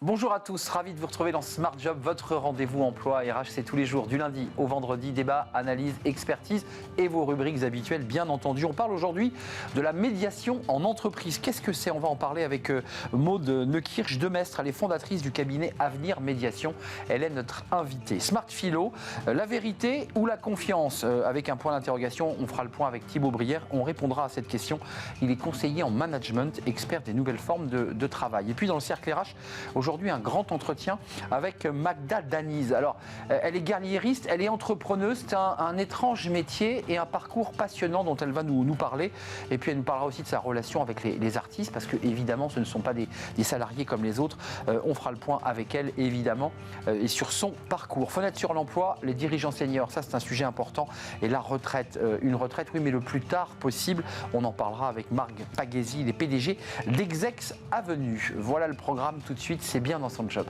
Bonjour à tous, ravi de vous retrouver dans Smart Job, votre rendez-vous emploi RH, c'est tous les jours du lundi au vendredi, débat, analyse, expertise et vos rubriques habituelles bien entendu. On parle aujourd'hui de la médiation en entreprise. Qu'est-ce que c'est? On va en parler avec Maud Neukirch Demestre, elle est fondatrice du cabinet Avenir Médiation. Elle est notre invitée. Smart Philo, la vérité ou la confiance? Avec un point d'interrogation, on fera le point avec Thibaut Brière, on répondra à cette question. Il est conseiller en management, expert des nouvelles formes de travail. Et puis dans le cercle RH, aujourd'hui un grand entretien avec Magda Daniz. Alors, elle est guerriériste, elle est entrepreneuse, c'est un étrange métier et un parcours passionnant dont elle va nous parler. Et puis elle nous parlera aussi de sa relation avec les artistes, parce que évidemment ce ne sont pas des salariés comme les autres. On fera le point avec elle évidemment et sur son parcours. Fenêtre sur l'emploi, les dirigeants seniors, ça c'est un sujet important. Et la retraite, une retraite, oui, mais le plus tard possible. On en parlera avec Marc Pagesi, les PDG d'Exex Avenue. Voilà le programme tout de suite, c'est bien dans son job.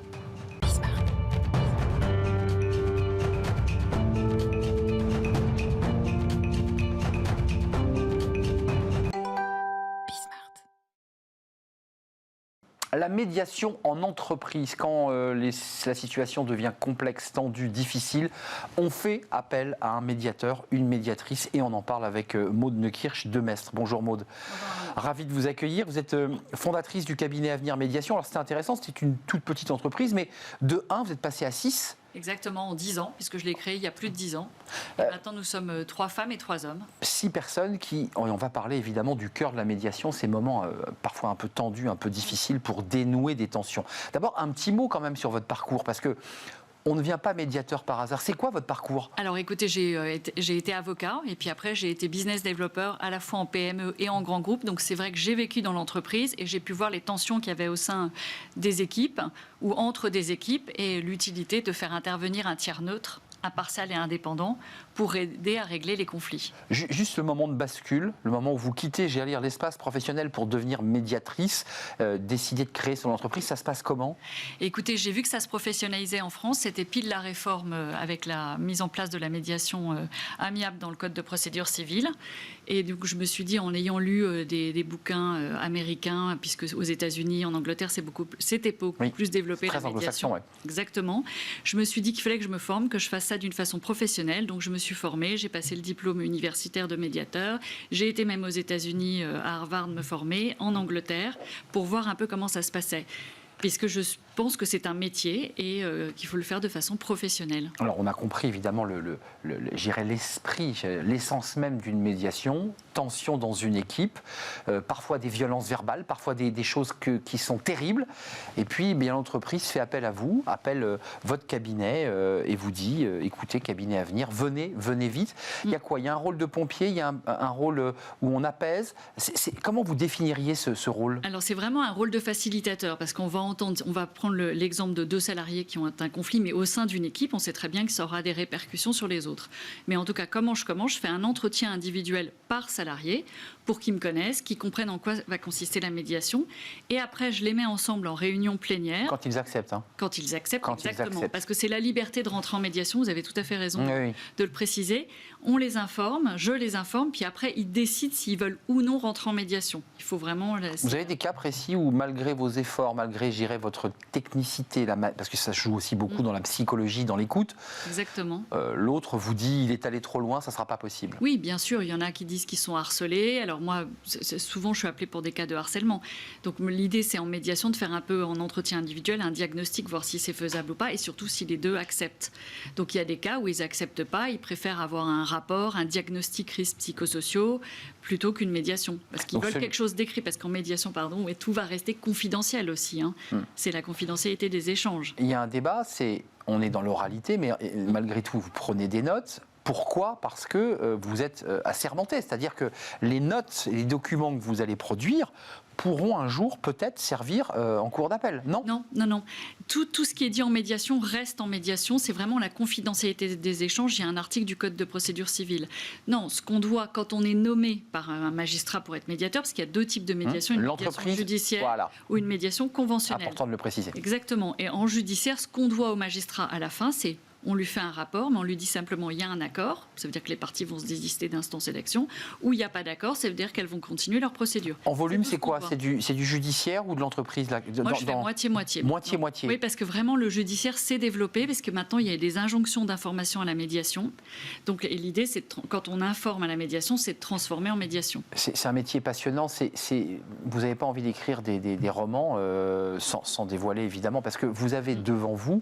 La médiation en entreprise, quand la situation devient complexe, tendue, difficile, on fait appel à un médiateur, une médiatrice, et on en parle avec Maud Neukirch Demestre. Bonjour Maud. Bonjour. Ravi de vous accueillir. Vous êtes fondatrice du cabinet Avenir Médiation. Alors c'était intéressant, c'était une toute petite entreprise, mais de 1, vous êtes passé à 6. Exactement, en 10 ans, puisque je l'ai créé il y a plus de 10 ans. Et maintenant, nous sommes 3 femmes et 3 hommes. 6 personnes qui, on va parler évidemment du cœur de la médiation, ces moments parfois un peu tendus, un peu difficiles pour dénouer des tensions. D'abord, un petit mot quand même sur votre parcours, parce que on ne vient pas médiateur par hasard. C'est quoi votre parcours? Alors écoutez, j'ai été avocat et puis après j'ai été business developer à la fois en PME et en grand groupe. Donc c'est vrai que j'ai vécu dans l'entreprise et j'ai pu voir les tensions qu'il y avait au sein des équipes ou entre des équipes et l'utilité de faire intervenir un tiers neutre, impartial et indépendant pour aider à régler les conflits. Juste le moment de bascule, le moment où vous quittez, j'allais dire, l'espace professionnel pour devenir médiatrice, décider de créer son entreprise, ça se passe comment? Écoutez, j'ai vu que ça se professionnalisait en France, c'était pile la réforme avec la mise en place de la médiation amiable dans le Code de procédure civile. Et donc je me suis dit, en ayant lu des bouquins américains, puisque aux États-Unis, en Angleterre, c'était beaucoup plus développé la médiation. Ouais. Exactement. Je me suis dit qu'il fallait que je me forme, que je fasse ça d'une façon professionnelle. Donc je me suis formée, j'ai passé le diplôme universitaire de médiateur. J'ai été même aux États-Unis, à Harvard, me former, en Angleterre, pour voir un peu comment ça se passait. Puisque je pense que c'est un métier et qu'il faut le faire de façon professionnelle. Alors on a compris évidemment l'esprit, l'essence même d'une médiation, tension dans une équipe, parfois des violences verbales, parfois des choses qui sont terribles. Et puis bien l'entreprise fait appel à vous, appelle votre cabinet et vous dit écoutez, cabinet Avenir, venez vite. Il y a quoi? Il y a un rôle de pompier, il y a un rôle où on apaise. Comment vous définiriez ce rôle? Alors c'est vraiment un rôle de facilitateur parce qu'on va prendre l'exemple de 2 salariés qui ont un conflit, mais au sein d'une équipe, on sait très bien que ça aura des répercussions sur les autres. Mais en tout cas, comment je commence? Je fais un entretien individuel par salarié pour qu'ils me connaissent, qu'ils comprennent en quoi va consister la médiation. Et après, je les mets ensemble en réunion plénière. Quand ils acceptent. Hein. Quand ils acceptent, exactement. Parce que c'est la liberté de rentrer en médiation, vous avez tout à fait raison de le préciser. On les informe, je les informe, puis après, ils décident s'ils veulent ou non rentrer en médiation. Il faut vraiment... Vous avez des cas précis où, malgré vos efforts, malgré, je dirais, votre technicité, parce que ça joue aussi beaucoup dans la psychologie, dans l'écoute. Exactement. L'autre vous dit, il est allé trop loin, ça ne sera pas possible. Oui, bien sûr, il y en a qui disent qu'ils sont harcelés. Alors moi, souvent, je suis appelée pour des cas de harcèlement. Donc l'idée, c'est en médiation de faire un peu en entretien individuel, un diagnostic, voir si c'est faisable ou pas, et surtout si les deux acceptent. Donc il y a des cas où ils n'acceptent pas, ils préfèrent avoir un rapport, un diagnostic risques psychosociaux, plutôt qu'une médiation. Parce qu'ils veulent quelque chose d'écrit, parce qu'en médiation, et tout va rester confidentiel aussi. Hein. C'est la confidentialité des échanges. Il y a un débat, on est dans l'oralité, mais malgré tout, vous prenez des notes. Pourquoi? Parce que vous êtes assermenté, c'est-à-dire que les notes et les documents que vous allez produire pourront un jour peut-être servir en cours d'appel, non? Non. Tout ce qui est dit en médiation reste en médiation. C'est vraiment la confidentialité des échanges. Il y a un article du Code de procédure civile. Non, ce qu'on doit, quand on est nommé par un magistrat pour être médiateur, parce qu'il y a 2 types de médiation, une médiation judiciaire ou une médiation conventionnelle. Important de le préciser. Exactement. Et en judiciaire, ce qu'on doit au magistrat à la fin, c'est on lui fait un rapport, mais on lui dit simplement il y a un accord, ça veut dire que les parties vont se désister d'instance et d'action, ou il n'y a pas d'accord, ça veut dire qu'elles vont continuer leur procédure. En volume, c'est quoi? C'est du judiciaire ou de l'entreprise là, Moi, je fais moitié-moitié. Moitié-moitié. Oui, parce que vraiment, le judiciaire s'est développé, parce que maintenant, il y a des injonctions d'information à la médiation. Donc, et l'idée, c'est quand on informe à la médiation, c'est de transformer en médiation. C'est un métier passionnant. Vous n'avez pas envie d'écrire des romans sans dévoiler, évidemment, parce que vous avez devant vous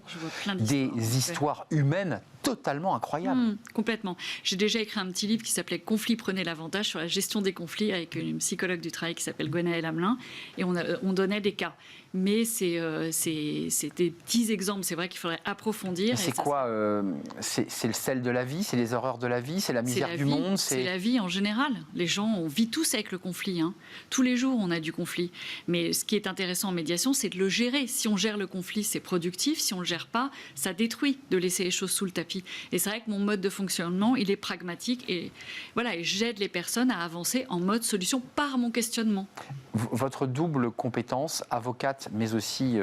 des histoires humaines totalement incroyables. Complètement. J'ai déjà écrit un petit livre qui s'appelait « Conflits, prenez l'avantage » sur la gestion des conflits avec une psychologue du travail qui s'appelle Gwenaëlle Hamelin. Et on donnait des cas. Mais c'est des petits exemples. C'est vrai qu'il faudrait approfondir. C'est quoi c'est le sel de la vie? C'est les horreurs de la vie? C'est la misère du monde? C'est la vie en général. Les gens, on vit tous avec le conflit. Hein. Tous les jours, on a du conflit. Mais ce qui est intéressant en médiation, c'est de le gérer. Si on gère le conflit, c'est productif. Si on ne le gère pas, ça détruit de laisser les choses sous le tapis. Et c'est vrai que mon mode de fonctionnement, il est pragmatique. Et voilà, et j'aide les personnes à avancer en mode solution par mon questionnement. Votre double compétence, avocate, mais aussi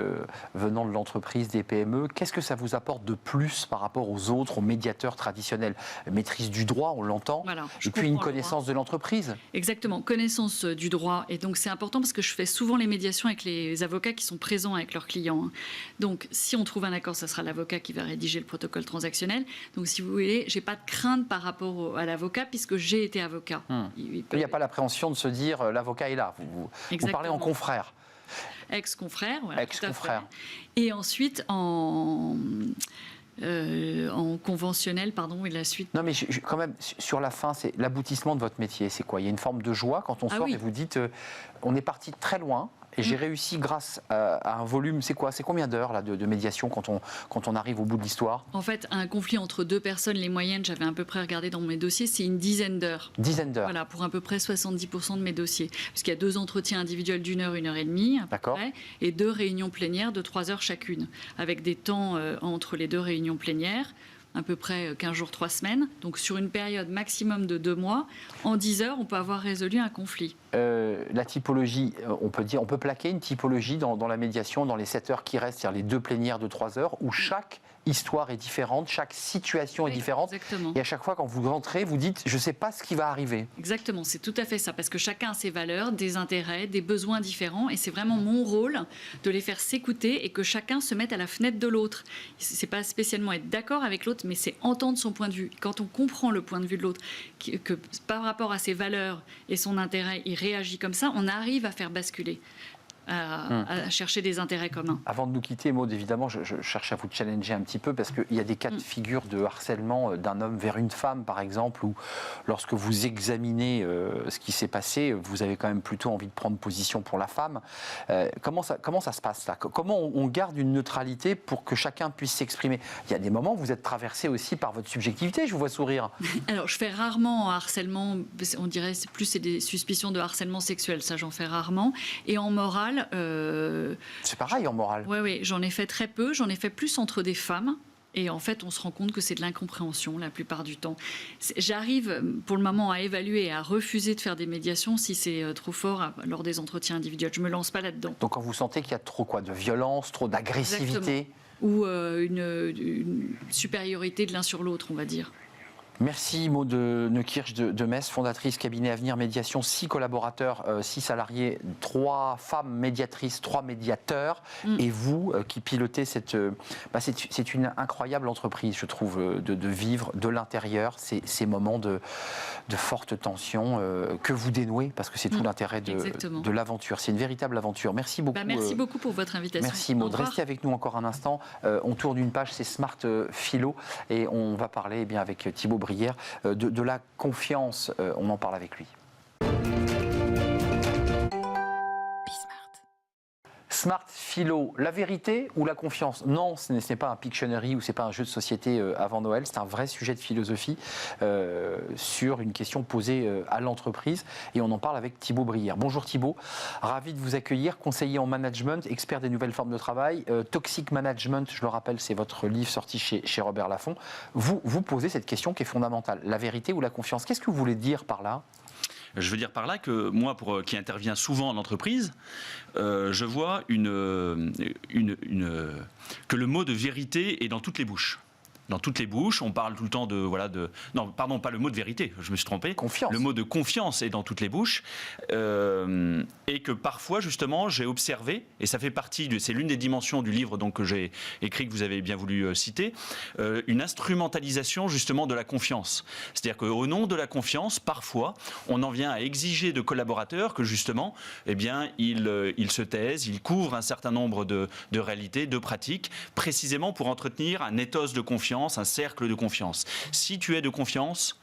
venant de l'entreprise, des PME, qu'est-ce que ça vous apporte de plus par rapport aux autres, aux médiateurs traditionnels? Maîtrise du droit, on l'entend, voilà, et puis une connaissance de l'entreprise. Exactement, connaissance du droit. Et donc c'est important parce que je fais souvent les médiations avec les avocats qui sont présents avec leurs clients. Donc si on trouve un accord, ça sera l'avocat qui va rédiger le protocole transactionnel. Donc si vous voulez, j'ai pas de crainte par rapport à l'avocat puisque j'ai été avocat. Il n'y a pas l'appréhension de se dire l'avocat est là. Vous parlez en confrère. Ex-confrère, voilà. Ex-confrère. Et ensuite en conventionnel, pardon, et la suite. Non, mais quand même, sur la fin, c'est l'aboutissement de votre métier. C'est quoi? Il y a une forme de joie quand on sort et vous dites on est parti très loin. Et j'ai réussi grâce à un volume, c'est quoi? C'est combien d'heures là, de médiation quand on arrive au bout de l'histoire? En fait, un conflit entre deux personnes, les moyennes, j'avais à peu près regardé dans mes dossiers, c'est une dizaine d'heures. Dizaine d'heures. Voilà, pour à peu près 70% de mes dossiers. Puisqu'il y a 2 entretiens individuels d'1 heure, 1 heure et demie, à peu près, et 2 réunions plénières de 3 heures chacune, avec des temps entre les 2 réunions plénières. À peu près 15 jours, 3 semaines. Donc sur une période maximum de 2 mois, en 10 heures, on peut avoir résolu un conflit. La typologie, on peut plaquer une typologie dans la médiation, dans les 7 heures qui restent, c'est-à-dire les 2 plénières de 3 heures, où chaque histoire est différente, chaque situation est différente. Exactement. Et à chaque fois, quand vous rentrez, vous dites « je ne sais pas ce qui va arriver ». Exactement, c'est tout à fait ça, parce que chacun a ses valeurs, des intérêts, des besoins différents, et c'est vraiment mon rôle de les faire s'écouter et que chacun se mette à la fenêtre de l'autre. C'est pas spécialement être d'accord avec l'autre, mais c'est entendre son point de vue. Quand on comprend le point de vue de l'autre, que par rapport à ses valeurs et son intérêt, il réagit comme ça, on arrive à faire basculer. À chercher des intérêts communs. Avant de nous quitter, Maud, évidemment, je cherche à vous challenger un petit peu parce qu'il y a des cas de figure de harcèlement d'un homme vers une femme, par exemple, où lorsque vous examinez ce qui s'est passé, vous avez quand même plutôt envie de prendre position pour la femme. Comment ça se passe là? Comment on garde une neutralité pour que chacun puisse s'exprimer? Il y a des moments où vous êtes traversé aussi par votre subjectivité, je vous vois sourire. Alors, je fais rarement harcèlement, on dirait c'est des suspicions de harcèlement sexuel, ça j'en fais rarement. Et en morale, c'est pareil en morale. Oui, j'en ai fait très peu. J'en ai fait plus entre des femmes. Et en fait, on se rend compte que c'est de l'incompréhension la plupart du temps. J'arrive pour le moment à évaluer et à refuser de faire des médiations si c'est trop fort lors des entretiens individuels. Je ne me lance pas là-dedans. Donc quand vous sentez qu'il y a trop de violence, trop d'agressivité? Ou une supériorité de l'un sur l'autre, on va dire. Merci Maud Neukirch de Metz, fondatrice cabinet Avenir Médiation, 6 collaborateurs, 6 salariés, 3 femmes médiatrices, 3 médiateurs, et vous qui pilotez c'est une incroyable entreprise, je trouve, de vivre de l'intérieur ces moments de forte tension que vous dénouez, parce que c'est tout l'intérêt de l'aventure. C'est une véritable aventure. Merci beaucoup. Merci beaucoup pour votre invitation. Merci Maud. Restez avec nous encore un instant. On tourne une page, c'est Smart Philo, et on va parler avec Thibaut Brière de la confiance. On en parle avec lui. Smart Philo, la vérité ou la confiance? Non, ce n'est pas un Pictionary ou ce n'est pas un jeu de société avant Noël, c'est un vrai sujet de philosophie sur une question posée à l'entreprise et on en parle avec Thibaut Brière. Bonjour Thibaut, ravi de vous accueillir, conseiller en management, expert des nouvelles formes de travail, Toxic Management, je le rappelle, c'est votre livre sorti chez Robert Laffont. Vous posez cette question qui est fondamentale, la vérité ou la confiance? Qu'est-ce que vous voulez dire par là? Je veux dire par là que moi, qui interviens souvent en entreprise, je vois que le mot de vérité est dans toutes les bouches. dans toutes les bouches. On parle tout le temps non, pardon, pas le mot de vérité, je me suis trompé. Confiance. Le mot de confiance est dans toutes les bouches. Et que parfois, justement, j'ai observé, et ça fait partie, c'est l'une des dimensions du livre donc, que j'ai écrit, que vous avez bien voulu citer, une instrumentalisation justement de la confiance. C'est-à-dire qu'au nom de la confiance, parfois, on en vient à exiger de collaborateurs que justement, eh bien, ils se taisent, ils couvrent un certain nombre de réalités, de pratiques, précisément pour entretenir un ethos de confiance, un cercle de confiance. Si tu es de confiance,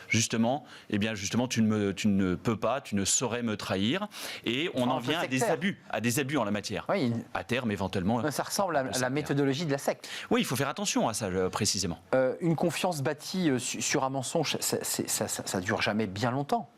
justement, eh bien justement, tu ne peux pas, tu ne saurais me trahir. Et on en vient à des abus en la matière. Oui, à terme, éventuellement. ça ressemble à la méthodologie de la secte. Oui, il faut faire attention à ça, précisément. Une confiance bâtie sur un mensonge, ça dure jamais bien longtemps.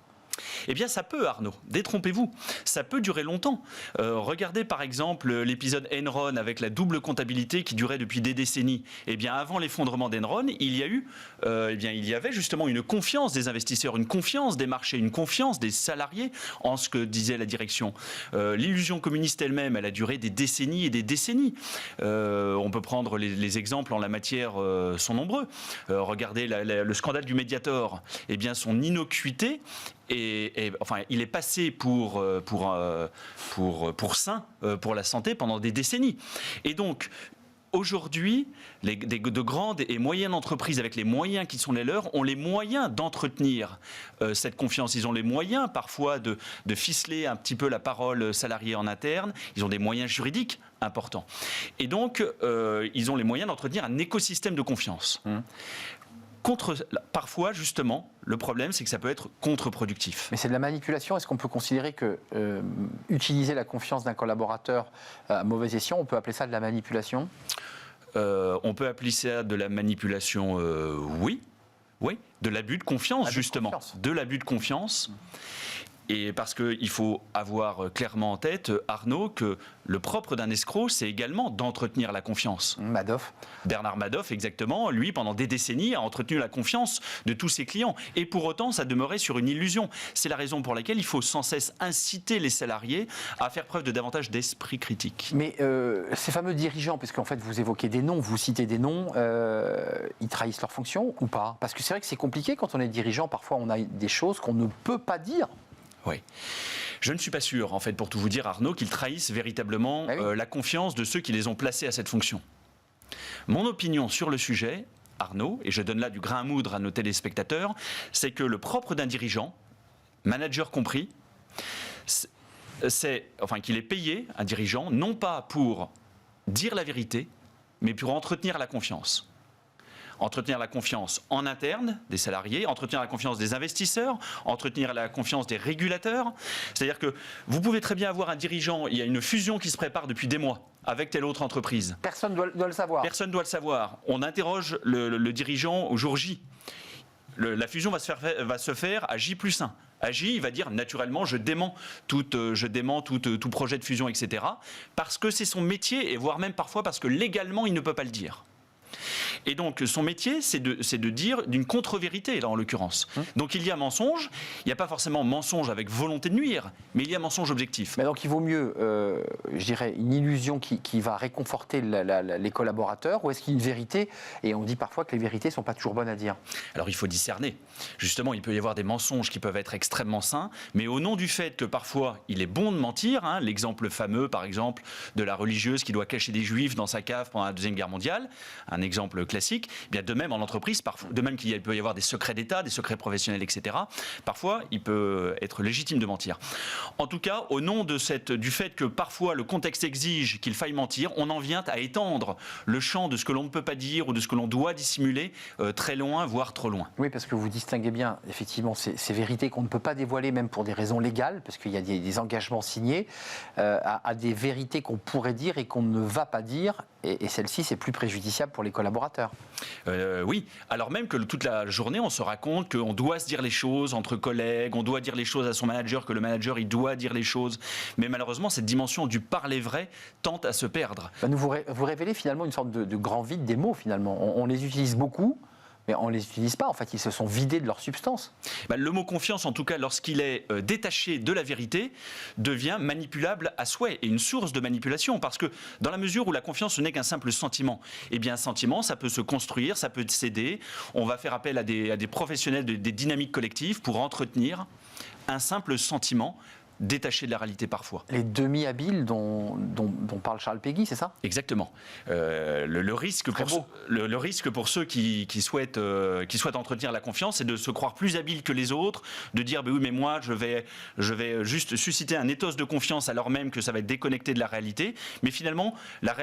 Eh bien, ça peut, Arnaud. Détrompez-vous. Ça peut durer longtemps. Regardez, par exemple, l'épisode Enron avec la double comptabilité qui durait depuis des décennies. Eh bien, avant l'effondrement d'Enron, il y avait justement une confiance des investisseurs, une confiance des marchés, une confiance des salariés en ce que disait la direction. L'illusion communiste elle-même, elle a duré des décennies et des décennies. On peut prendre les exemples en la matière, sont nombreux. Regardez le scandale du Mediator. Eh bien, son innocuité enfin, il est passé pour sain pour la santé pendant des décennies. Et donc, aujourd'hui, de grandes et moyennes entreprises avec les moyens qui sont les leurs ont les moyens d'entretenir cette confiance. Ils ont les moyens parfois de ficeler un petit peu la parole salariée en interne. Ils ont des moyens juridiques importants. Et donc, ils ont les moyens d'entretenir un écosystème de confiance. Parfois, justement, le problème, c'est que ça peut être contre-productif. Mais c'est de la manipulation. Est-ce qu'on peut considérer que utiliser la confiance d'un collaborateur à mauvais escient, on peut appeler ça de la manipulation ? On peut appeler ça de la manipulation, oui. Oui, de l'abus de confiance, justement. De l'abus de confiance. Et parce qu'il faut avoir clairement en tête, Arnaud, que le propre d'un escroc, c'est également d'entretenir la confiance. Madoff. Bernard Madoff, exactement, lui, pendant des décennies, a entretenu la confiance de tous ses clients. Et pour autant, ça demeurait sur une illusion. C'est la raison pour laquelle il faut sans cesse inciter les salariés à faire preuve de davantage d'esprit critique. Mais ces fameux dirigeants, puisqu'en fait vous évoquez des noms, vous citez des noms, ils trahissent leur fonction ou pas ? Parce que c'est vrai que c'est compliqué quand on est dirigeant, parfois on a des choses qu'on ne peut pas dire. Oui. Je ne suis pas sûr, en fait, pour tout vous dire, Arnaud, qu'ils trahissent véritablement la confiance de ceux qui les ont placés à cette fonction. Mon opinion sur le sujet, Arnaud, et je donne là du grain à moudre à nos téléspectateurs, c'est que le propre d'un dirigeant, manager compris, c'est qu'il est payé, un dirigeant, non pas pour dire la vérité, mais pour entretenir la confiance. Entretenir la confiance en interne des salariés, entretenir la confiance des investisseurs, entretenir la confiance des régulateurs. C'est-à-dire que vous pouvez très bien avoir un dirigeant, il y a une fusion qui se prépare depuis des mois avec telle autre entreprise. Personne doit le savoir. Personne ne doit le savoir. On interroge le dirigeant au jour J. La fusion va se faire à J+1. À J, il va dire naturellement, je dément tout projet de fusion, etc. Parce que c'est son métier, et voire même parfois parce que légalement, il ne peut pas le dire. Et donc, son métier, c'est de dire d'une contre-vérité, là, en l'occurrence. Donc, il y a mensonge. Il n'y a pas forcément mensonge avec volonté de nuire, mais il y a mensonge objectif. Mais donc, il vaut mieux, je dirais, une illusion qui va réconforter les collaborateurs, ou est-ce qu'il y a une vérité ? Et on dit parfois que les vérités ne sont pas toujours bonnes à dire. Alors, il faut discerner. Justement, il peut y avoir des mensonges qui peuvent être extrêmement sains, mais au nom du fait que parfois, il est bon de mentir, l'exemple fameux, par exemple, de la religieuse qui doit cacher des juifs dans sa cave pendant la Deuxième Guerre mondiale, un exemple classique, bien de même en entreprise, parfois, de même qu'il peut y avoir des secrets d'État, des secrets professionnels, etc. Parfois, il peut être légitime de mentir. En tout cas, au nom du fait que parfois le contexte exige qu'il faille mentir, on en vient à étendre le champ de ce que l'on ne peut pas dire ou de ce que l'on doit dissimuler très loin, voire trop loin. Oui, parce que vous distinguez bien, effectivement, ces vérités qu'on ne peut pas dévoiler, même pour des raisons légales, parce qu'il y a des engagements signés, à des vérités qu'on pourrait dire et qu'on ne va pas dire, et celle-ci, c'est plus préjudiciable pour les collaborateurs. Oui, alors même que toute la journée, on se raconte qu'on doit se dire les choses entre collègues, on doit dire les choses à son manager, que le manager, il doit dire les choses. Mais malheureusement, cette dimension du parler vrai tente à se perdre. Vous révélez finalement une sorte de grand vide des mots, finalement. On les utilise beaucoup, Mais on ne les utilise pas, en fait, ils se sont vidés de leur substance. Le mot confiance, en tout cas, lorsqu'il est détaché de la vérité, devient manipulable à souhait et une source de manipulation. Parce que dans la mesure où la confiance n'est qu'un simple sentiment, eh bien un sentiment, ça peut se construire, ça peut céder. On va faire appel à des professionnels des dynamiques collectives pour entretenir un simple sentiment détaché de la réalité parfois. Les demi-habiles dont parle Charles Péguy, c'est ça? Exactement. Le risque pour ceux qui souhaitent entretenir la confiance, c'est de se croire plus habile que les autres, de dire oui, mais moi je vais juste susciter un ethos de confiance alors même que ça va être déconnecté de la réalité. Mais finalement,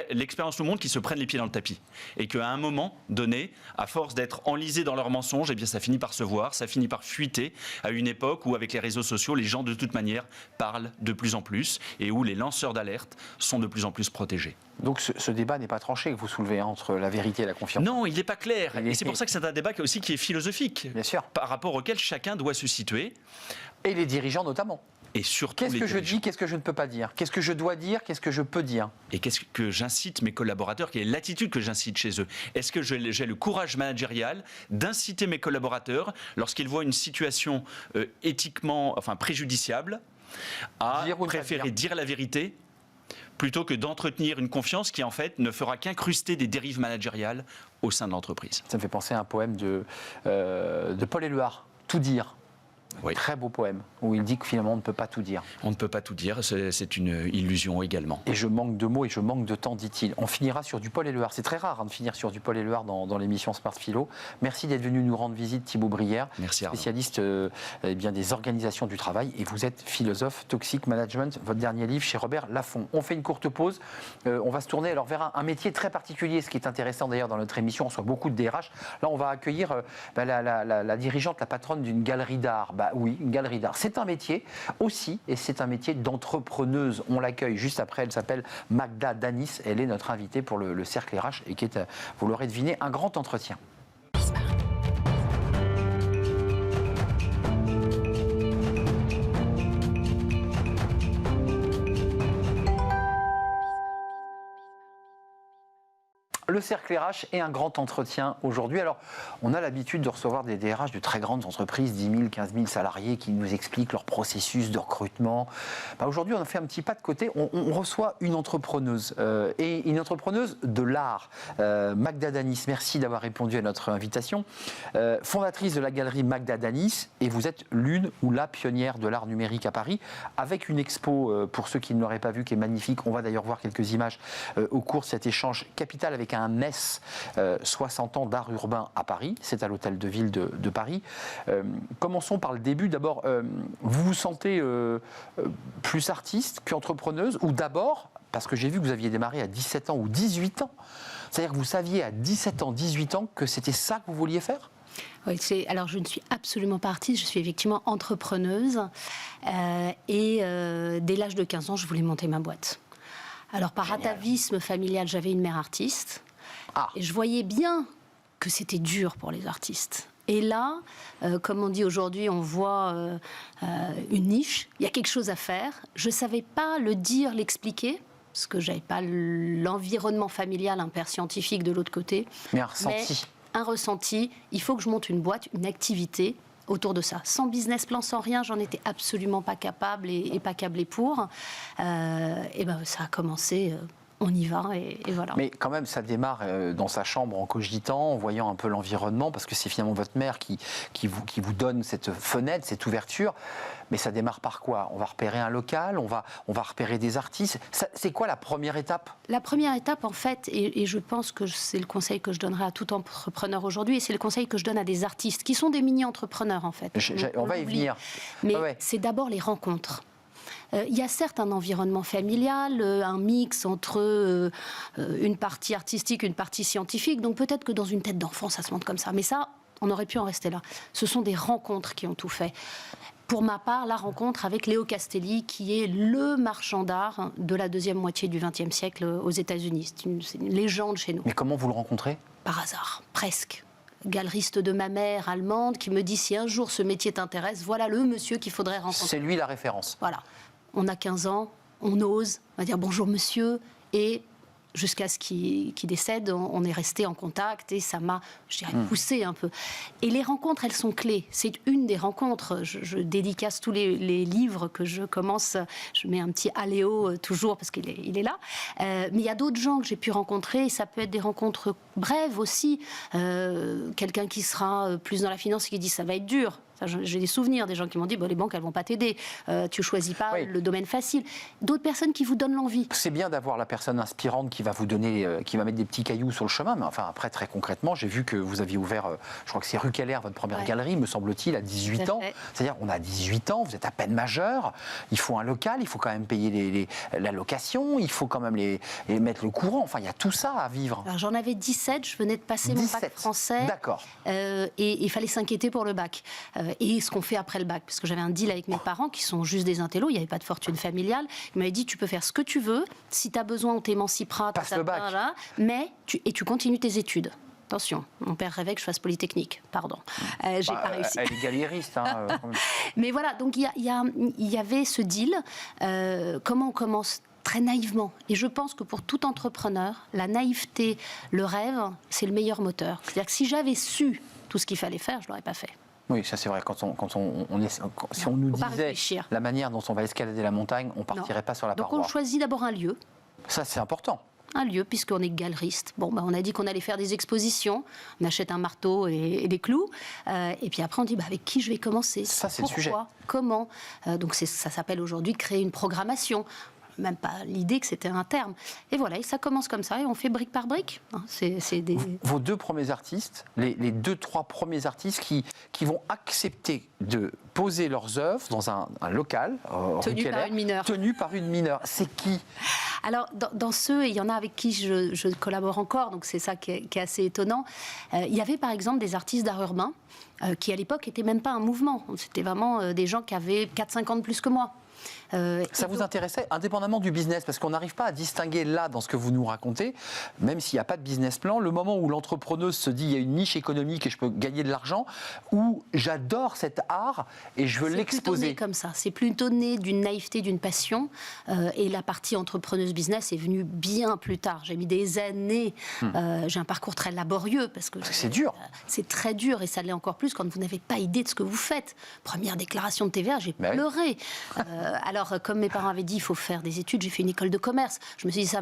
l'expérience nous montre qu'ils se prennent les pieds dans le tapis et qu'à un moment donné, à force d'être enlisés dans leurs mensonges, eh bien ça finit par se voir, ça finit par fuiter à une époque où avec les réseaux sociaux, les gens de toute manière parlent de plus en plus et où les lanceurs d'alerte sont de plus en plus protégés. Donc ce débat n'est pas tranché que vous soulevez entre la vérité et la confiance. Non, il n'est pas clair. Et c'est pour ça que c'est un débat aussi qui est philosophique. Bien sûr. Par rapport auquel chacun doit se situer. Et les dirigeants notamment. Et surtout qu'est-ce que je dis, qu'est-ce que je ne peux pas dire? Qu'est-ce que je dois dire, qu'est-ce que je peux dire? Et qu'est-ce que j'incite mes collaborateurs? Quelle est l'attitude que j'incite chez eux? Est-ce que j'ai le courage managérial d'inciter mes collaborateurs, lorsqu'ils voient une situation éthiquement préjudiciable, à préférer dire la vérité plutôt que d'entretenir une confiance qui en fait ne fera qu'incruster des dérives managériales au sein de l'entreprise? Ça me fait penser à un poème de Paul Éluard, Tout dire. Oui. Très beau poème, où il dit que finalement on ne peut pas tout dire. On ne peut pas tout dire, c'est une illusion également. Et je manque de mots et je manque de temps, dit-il. On finira sur du Paul Éluard. C'est très rare de finir sur du Paul Éluard dans l'émission Smart Philo. Merci d'être venu nous rendre visite, Thibaut Brière. Merci, spécialiste des organisations du travail. Et vous êtes philosophe, Toxic Management, votre dernier livre chez Robert Laffont. On fait une courte pause. On va se tourner alors vers un métier très particulier. Ce qui est intéressant d'ailleurs dans notre émission, on reçoit beaucoup de DRH. Là, on va accueillir la dirigeante, la patronne d'une galerie d'art. Oui, une galerie d'art. C'est un métier aussi, et c'est un métier d'entrepreneuse. On l'accueille juste après. Elle s'appelle Magda Danis. Elle est notre invitée pour le Cercle RH et qui est, vous l'aurez deviné, un grand entretien. Le Cercle RH est un grand entretien aujourd'hui. Alors, on a l'habitude de recevoir des DRH de très grandes entreprises, 10 000, 15 000 salariés, qui nous expliquent leur processus de recrutement. Aujourd'hui, on a fait un petit pas de côté. On reçoit une entrepreneuse, et une entrepreneuse de l'art. Magda Danis, merci d'avoir répondu à notre invitation. Fondatrice de la galerie Magda Danis, et vous êtes l'une ou la pionnière de l'art numérique à Paris, avec une expo, pour ceux qui ne l'auraient pas vu, qui est magnifique. On va d'ailleurs voir quelques images au cours de cet échange capital avec un NES, 60 ans d'art urbain à Paris. C'est à l'hôtel de ville de Paris. Commençons par le début. D'abord, vous vous sentez plus artiste qu'entrepreneuse, ou d'abord, parce que j'ai vu que vous aviez démarré à 17 ans ou 18 ans, c'est-à-dire que vous saviez à 17 ans, 18 ans que c'était ça que vous vouliez faire? Oui, alors je ne suis absolument pas artiste, je suis effectivement entrepreneuse. Dès l'âge de 15 ans, je voulais monter ma boîte. Alors par atavisme familial, j'avais une mère artiste. Et je voyais bien que c'était dur pour les artistes. Et là, comme on dit aujourd'hui, on voit une niche, il y a quelque chose à faire. Je ne savais pas le dire, l'expliquer, parce que je n'avais pas l'environnement familial, un père scientifique de l'autre côté. Mais un ressenti. Un ressenti, il faut que je monte une boîte, une activité autour de ça. Sans business plan, sans rien, j'en étais absolument pas capable et pas câblée pour. Et ben ça a commencé... on y va et voilà. Mais quand même, ça démarre dans sa chambre en cogitant, en voyant un peu l'environnement, parce que c'est finalement votre mère qui vous donne cette fenêtre, cette ouverture. Mais ça démarre par quoi? On va repérer un local, on va repérer des artistes. C'est quoi la première étape? La première étape, en fait, et je pense que c'est le conseil que je donnerai à tout entrepreneur aujourd'hui, et c'est le conseil que je donne à des artistes, qui sont des mini-entrepreneurs, en fait. On va y venir. Mais c'est d'abord les rencontres. Il y a certes un environnement familial, un mix entre une partie artistique, une partie scientifique. Donc peut-être que dans une tête d'enfant, ça se montre comme ça. Mais ça, on aurait pu en rester là. Ce sont des rencontres qui ont tout fait. Pour ma part, la rencontre avec Léo Castelli, qui est le marchand d'art de la deuxième moitié du XXe siècle aux États-Unis. C'est une légende chez nous. Mais comment vous le rencontrez? Par hasard, presque. Galeriste de ma mère allemande qui me dit si un jour ce métier t'intéresse, voilà le monsieur qu'il faudrait rencontrer. C'est lui la référence. Voilà. On a 15 ans, on ose, on va dire bonjour monsieur, et jusqu'à ce qu'il décède, on est resté en contact et ça m'a, je dirais, poussé un peu. Et les rencontres, elles sont clés. C'est une des rencontres. Je dédicace tous les livres que je commence. Je mets un petit aléo toujours parce qu'il est là. Mais il y a d'autres gens que j'ai pu rencontrer. Et ça peut être des rencontres brèves aussi. Quelqu'un qui sera plus dans la finance et qui dit ça va être dur. J'ai des souvenirs des gens qui m'ont dit les banques elles vont pas t'aider, tu choisis pas le domaine facile. D'autres personnes qui vous donnent l'envie. C'est bien d'avoir la personne inspirante qui va vous donner, qui va mettre des petits cailloux sur le chemin, mais enfin après très concrètement, j'ai vu que vous aviez ouvert, je crois que c'est rue Keller, votre première galerie, me semble-t-il, à 18 ans. C'est-à-dire on a 18 ans, vous êtes à peine majeur, il faut un local, il faut quand même payer la location, il faut quand même les mettre le courant. Enfin il y a tout ça à vivre. Alors j'en avais 17, je venais de passer mon bac français. D'accord. Et il fallait s'inquiéter pour le bac. Et ce qu'on fait après le bac, parce que j'avais un deal avec mes parents qui sont juste des intellos, il n'y avait pas de fortune familiale. Ils m'avaient dit tu peux faire ce que tu veux, si tu as besoin on t'émancipera, passe le bac. Mais tu continues tes études. Attention, mon père rêvait que je fasse Polytechnique, pardon. J'ai pas réussi. Elle est galériste. Mais voilà, donc il y avait ce deal. Comment on commence ? Très naïvement. Et je pense que pour tout entrepreneur, la naïveté, le rêve, c'est le meilleur moteur. C'est-à-dire que si j'avais su tout ce qu'il fallait faire, je ne l'aurais pas fait. Oui, ça c'est vrai. Si on nous disait la manière dont on va escalader la montagne, on ne partirait pas sur la paroi. Donc on choisit d'abord un lieu. Ça c'est important. Un lieu, puisqu'on est galeriste. Bon, on a dit qu'on allait faire des expositions. On achète un marteau et des clous. Et puis après, on dit avec qui je vais commencer ? Ça, c'est le sujet. Comment ? Donc ça s'appelle aujourd'hui créer une programmation. Même pas l'idée que c'était un terme. Et voilà, et ça commence comme ça, et on fait brique par brique. Vos deux premiers artistes, les 2-3 premiers artistes qui vont accepter de poser leurs œuvres dans un local tenu par une mineure. C'est qui ? Alors, dans ceux, il y en a avec qui je collabore encore, donc c'est ça qui est assez étonnant. Il y avait par exemple des artistes d'art urbain qui à l'époque n'étaient même pas un mouvement. C'était vraiment des gens qui avaient 4-5 ans de plus que moi. Ça vous intéressait indépendamment du business, parce qu'on n'arrive pas à distinguer là, dans ce que vous nous racontez, même s'il n'y a pas de business plan, le moment où l'entrepreneuse se dit il y a une niche économique et je peux gagner de l'argent, ou j'adore cet art et je veux l'exposer. C'est plutôt né comme ça, c'est plutôt né d'une naïveté, d'une passion, et la partie entrepreneuse business est venue bien plus tard. J'ai mis des années, j'ai un parcours très laborieux, parce que c'est dur. C'est très dur, et ça l'est encore plus quand vous n'avez pas idée de ce que vous faites. Première déclaration de TVA, j'ai pleuré. Alors, comme mes parents avaient dit, il faut faire des études, j'ai fait une école de commerce. Je me suis dit, ça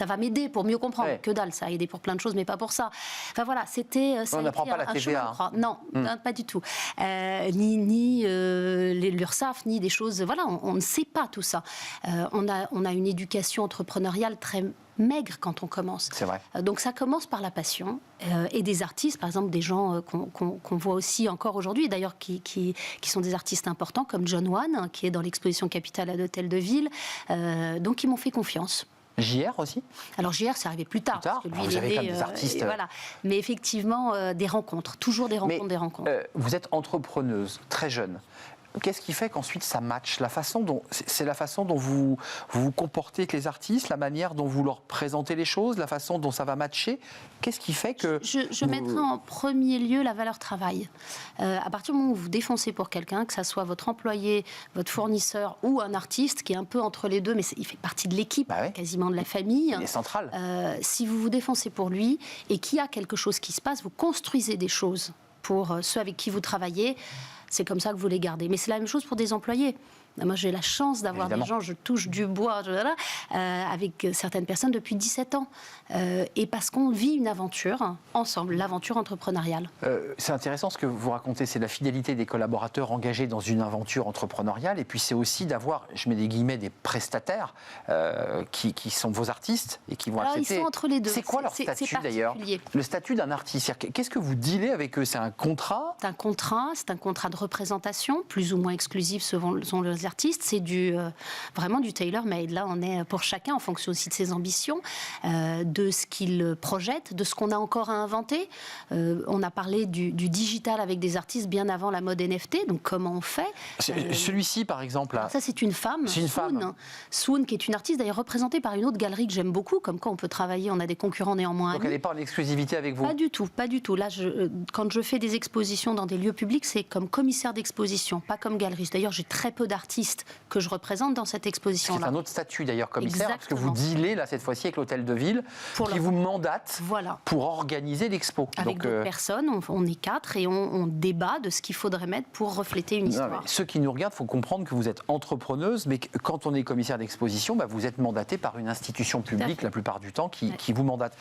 va m'aider pour mieux comprendre. Que dalle, ça a aidé pour plein de choses, mais pas pour ça. Enfin voilà, c'était... On n'apprend pas la TVA. Non, pas du tout. Ni l'URSSAF, ni des choses... Voilà, on ne sait pas tout ça. On a une éducation entrepreneuriale très maigre quand on commence. C'est vrai. Donc ça commence par la passion et des artistes, par exemple des gens qu'on voit aussi encore aujourd'hui, d'ailleurs qui sont des artistes importants comme John Wan, qui est dans l'exposition Capitale à l'Hôtel de Ville, donc ils m'ont fait confiance. JR aussi ? Alors JR, c'est arrivé plus tard. Parce que lui, vous avez quand même des artistes. Voilà. Mais effectivement, des rencontres, toujours des rencontres. Vous êtes entrepreneuse, très jeune. Qu'est-ce qui fait qu'ensuite ça matche ? C'est la façon dont vous vous comportez avec les artistes, la manière dont vous leur présentez les choses, la façon dont ça va matcher. Qu'est-ce qui fait que... Je mettrai en premier lieu la valeur travail. À partir du moment où vous défoncez pour quelqu'un, que ça soit votre employé, votre fournisseur ou un artiste qui est un peu entre les deux, mais il fait partie de l'équipe, quasiment de la famille. Il est central. Si vous vous défoncez pour lui et qu'il y a quelque chose qui se passe, vous construisez des choses pour ceux avec qui vous travaillez. C'est comme ça que vous les gardez. Mais c'est la même chose pour des employés. Moi, j'ai la chance d'avoir des gens, je touche du bois, avec certaines personnes depuis 17 ans. Et parce qu'on vit une aventure ensemble, l'aventure entrepreneuriale. C'est intéressant ce que vous racontez, c'est la fidélité des collaborateurs engagés dans une aventure entrepreneuriale. Et puis c'est aussi d'avoir, je mets des guillemets, des prestataires qui sont vos artistes et qui vont accepter. Ils sont entre les deux. C'est quoi leur statut d'ailleurs ? Le statut d'un artiste. Qu'est-ce que vous dealez avec eux ? C'est un contrat ? C'est un contrat de représentation, plus ou moins exclusif selon les artistes. C'est vraiment du tailor-made. Là, on est pour chacun en fonction aussi de ses ambitions, de ce qu'il projette, de ce qu'on a encore à inventer. On a parlé du digital avec des artistes bien avant la mode NFT. Donc, comment on fait ? Celui-ci, par exemple. Là. Ça, c'est une femme. C'est une femme. Swoon, qui est une artiste d'ailleurs représentée par une autre galerie que j'aime beaucoup. Comme quoi, on peut travailler. On a des concurrents néanmoins. Donc, elle n'est pas en exclusivité avec vous ? Pas du tout. Là, quand je fais des expositions dans des lieux publics, c'est comme communauté commissaire d'exposition, pas comme galeriste. D'ailleurs, j'ai très peu d'artistes que je représente dans cette exposition-là. C'est un autre statut d'ailleurs, commissaire, parce que vous Exactement. dealez là cette fois-ci avec l'hôtel de ville qui vous mandate pour organiser l'expo. Avec d'autres personnes, on est 4 et on débat de ce qu'il faudrait mettre pour refléter une histoire. Non, ceux qui nous regardent, il faut comprendre que vous êtes entrepreneuse, mais que quand on est commissaire d'exposition, vous êtes mandaté par une institution publique la plupart du temps qui vous mandate.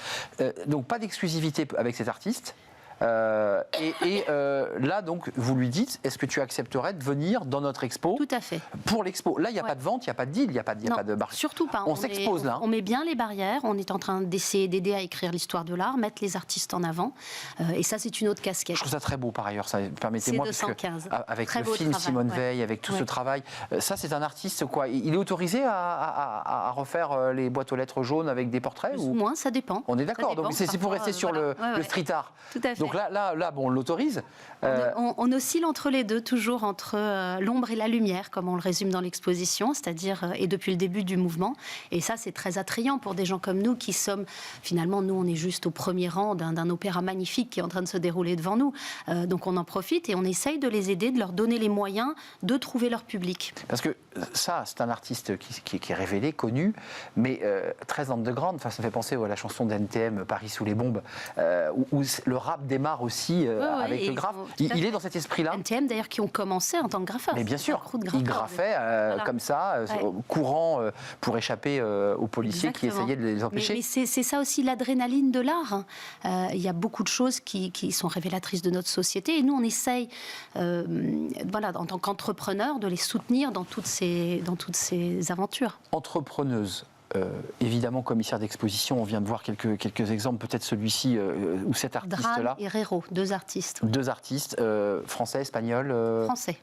Donc pas d'exclusivité avec cet artiste. Là, donc, vous lui dites, est-ce que tu accepterais de venir dans notre expo? Tout à fait. Pour l'expo. Là, il n'y a pas de vente, il n'y a pas de deal, il n'y a pas de barrière. Surtout pas. On s'expose là. On met bien les barrières. On est en train d'aider à écrire l'histoire de l'art, mettre les artistes en avant. Et ça, c'est une autre casquette. Je trouve ça très beau par ailleurs. Permettez-moi, c'est 215. Avec très le beau film travail, Simone Veil, avec tout ce travail, ça, c'est un artiste quoi? Il est autorisé à refaire les boîtes aux lettres jaunes avec des portraits ou moins, ça dépend. On est d'accord. Donc c'est pour rester sur le street art. Tout à fait. Donc là, bon, on l'autorise. On oscille entre les deux, toujours entre l'ombre et la lumière, comme on le résume dans l'exposition, c'est-à-dire, et depuis le début du mouvement. Et ça, c'est très attrayant pour des gens comme nous qui sommes, finalement, nous, on est juste au premier rang d'un opéra magnifique qui est en train de se dérouler devant nous. Donc on en profite et on essaye de les aider, de leur donner les moyens de trouver leur public. Parce que ça, c'est un artiste qui est révélé, connu, mais très underground. Enfin, ça me fait penser à la chanson d'NTM, Paris sous les bombes, où le rap démarre aussi avec le graphe. Il est dans cet esprit-là. NTM d'ailleurs qui ont commencé en tant que graffeur. Mais bien sûr, ils graffaient comme ça, courant pour échapper aux policiers qui essayaient de les empêcher. Mais c'est ça aussi l'adrénaline de l'art. Il y a beaucoup de choses qui sont révélatrices de notre société et nous on essaye, en tant qu'entrepreneurs, de les soutenir dans toutes ces aventures. Entrepreneuse. Évidemment, commissaire d'exposition, on vient de voir quelques exemples, peut-être celui-ci ou cet artiste-là. Dran et Rero, deux artistes. Deux artistes, français, espagnol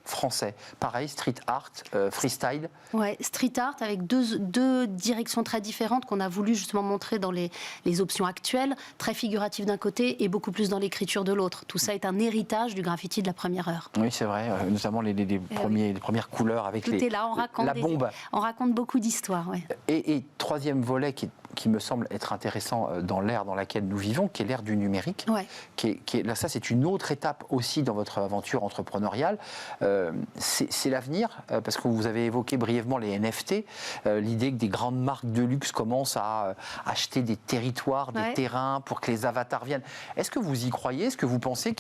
Français. Pareil, street art, freestyle. Ouais, street art avec deux directions très différentes qu'on a voulu justement montrer dans les options actuelles, très figuratives d'un côté et beaucoup plus dans l'écriture de l'autre. Tout ça est un héritage du graffiti de la première heure. Oui, c'est vrai, notamment les premières couleurs avec la bombe. On raconte beaucoup d'histoires. Ouais. Et troisième volet qui me semble être intéressant dans l'ère dans laquelle nous vivons, qui est l'ère du numérique. Là, ça, c'est une autre étape aussi dans votre aventure entrepreneuriale. C'est l'avenir, parce que vous avez évoqué brièvement les NFT, l'idée que des grandes marques de luxe commencent à acheter des territoires, des terrains pour que les avatars viennent. Est-ce que vous y croyez? Est-ce que vous pensez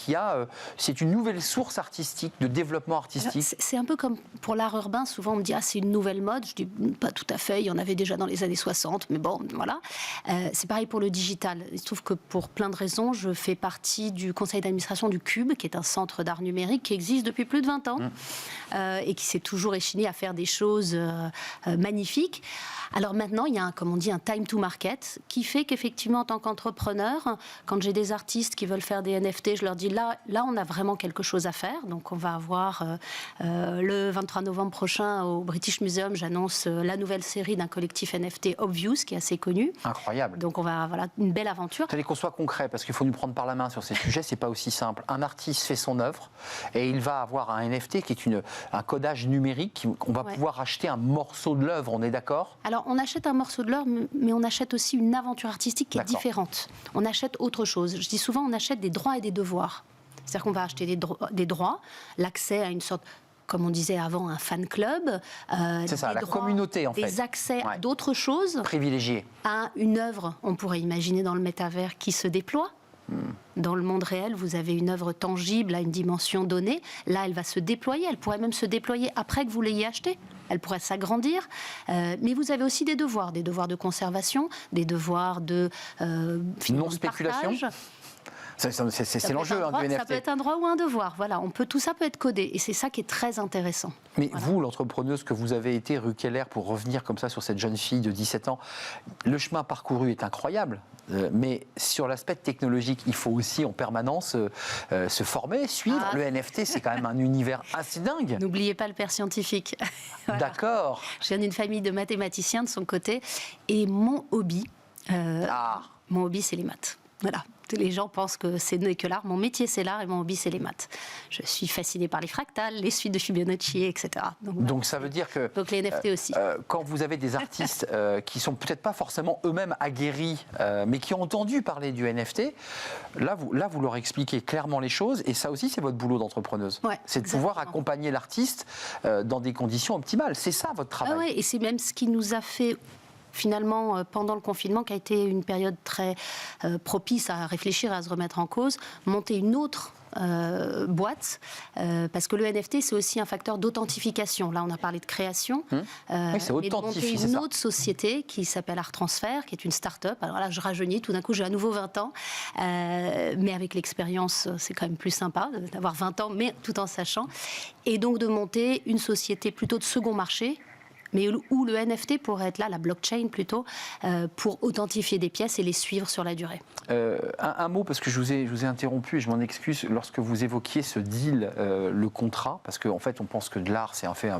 c'est une nouvelle source artistique, de développement artistique? C'est un peu comme pour l'art urbain, souvent on me dit c'est une nouvelle mode. Je dis pas tout à fait, il y en avait déjà dans les années 60, mais bon, voilà. C'est pareil pour le digital. Il se trouve que pour plein de raisons, je fais partie du conseil d'administration du Cube, qui est un centre d'art numérique qui existe depuis plus de 20 ans et qui s'est toujours échiné à faire des choses magnifiques. Alors maintenant, il y a comme on dit, un time to market qui fait qu'effectivement, en tant qu'entrepreneur, quand j'ai des artistes qui veulent faire des NFT, je leur dis là, on a vraiment quelque chose à faire. Donc on va avoir le 23 novembre prochain au British Museum, j'annonce la nouvelle série d'un collectif NFT Obvious, qui est assez connu. Incroyable. Donc une belle aventure. Vous savez qu'on soit concret, parce qu'il faut nous prendre par la main sur ces sujets, c'est pas aussi simple. Un artiste fait son œuvre et il va avoir un NFT qui est un codage numérique, on va pouvoir acheter un morceau de l'œuvre, on est d'accord? Alors on achète un morceau de l'œuvre, mais on achète aussi une aventure artistique qui est différente. On achète autre chose. Je dis souvent, on achète des droits et des devoirs. C'est-à-dire qu'on va acheter des droits, l'accès à une sorte, comme on disait avant, un fan club. C'est ça, la communauté en fait. Des accès à d'autres choses. Privilégiés. À une œuvre, on pourrait imaginer dans le métavers, qui se déploie. Dans le monde réel, vous avez une œuvre tangible à une dimension donnée. Là, elle va se déployer. Elle pourrait même se déployer après que vous l'ayez achetée. Elle pourrait s'agrandir. Mais vous avez aussi des devoirs de conservation, des devoirs de non-spéculation. C'est l'enjeu du NFT. Ça peut être un droit ou un devoir. Voilà, tout ça peut être codé. Et c'est ça qui est très intéressant. Mais vous, l'entrepreneuse que vous avez été, Rue Keller, pour revenir comme ça sur cette jeune fille de 17 ans, le chemin parcouru est incroyable. Mais sur l'aspect technologique, il faut aussi en permanence se former, suivre. Le NFT, c'est quand même un univers assez dingue. N'oubliez pas le père scientifique. Voilà. D'accord. Je viens d'une famille de mathématiciens de son côté. Et mon hobby, c'est les maths. Voilà. Les gens pensent que ce n'est que l'art. Mon métier, c'est l'art et mon hobby, c'est les maths. Je suis fascinée par les fractales, les suites de Fibonacci, etc. Donc ça veut dire que... Donc les NFT aussi. Quand vous avez des artistes qui sont peut-être pas forcément eux-mêmes aguerris, mais qui ont entendu parler du NFT, là, vous leur expliquez clairement les choses. Et ça aussi, c'est votre boulot d'entrepreneuse. Ouais, c'est de pouvoir accompagner l'artiste dans des conditions optimales. C'est ça, votre travail. Ah ouais, et c'est même ce qui nous a fait... finalement, pendant le confinement, qui a été une période très propice à réfléchir, à se remettre en cause, monter une autre boîte, parce que le NFT, c'est aussi un facteur d'authentification. Là, on a parlé de création. Oui, c'est mais de monter authentifié, une c'est ça. autre société qui s'appelle Art Transfer, qui est une start-up. Alors là, je rajeunis, tout d'un coup, j'ai à nouveau 20 ans. Mais avec l'expérience, c'est quand même plus sympa d'avoir 20 ans, mais tout en sachant. Et donc, de monter une société plutôt de second marché, mais où le NFT pourrait être là, la blockchain plutôt, pour authentifier des pièces et les suivre sur la durée. Un mot, parce que je vous ai interrompu et je m'en excuse, lorsque vous évoquiez ce deal, le contrat, parce qu'en fait on pense que de l'art c'est un fait,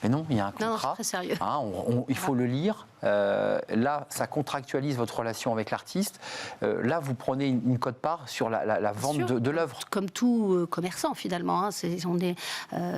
mais non, il y a un contrat. Non, c'est très sérieux. Hein, il faut le lire. Là, ça contractualise votre relation avec l'artiste. Là, vous prenez une quote-part sur la vente de l'œuvre. Comme tout commerçant finalement. Hein,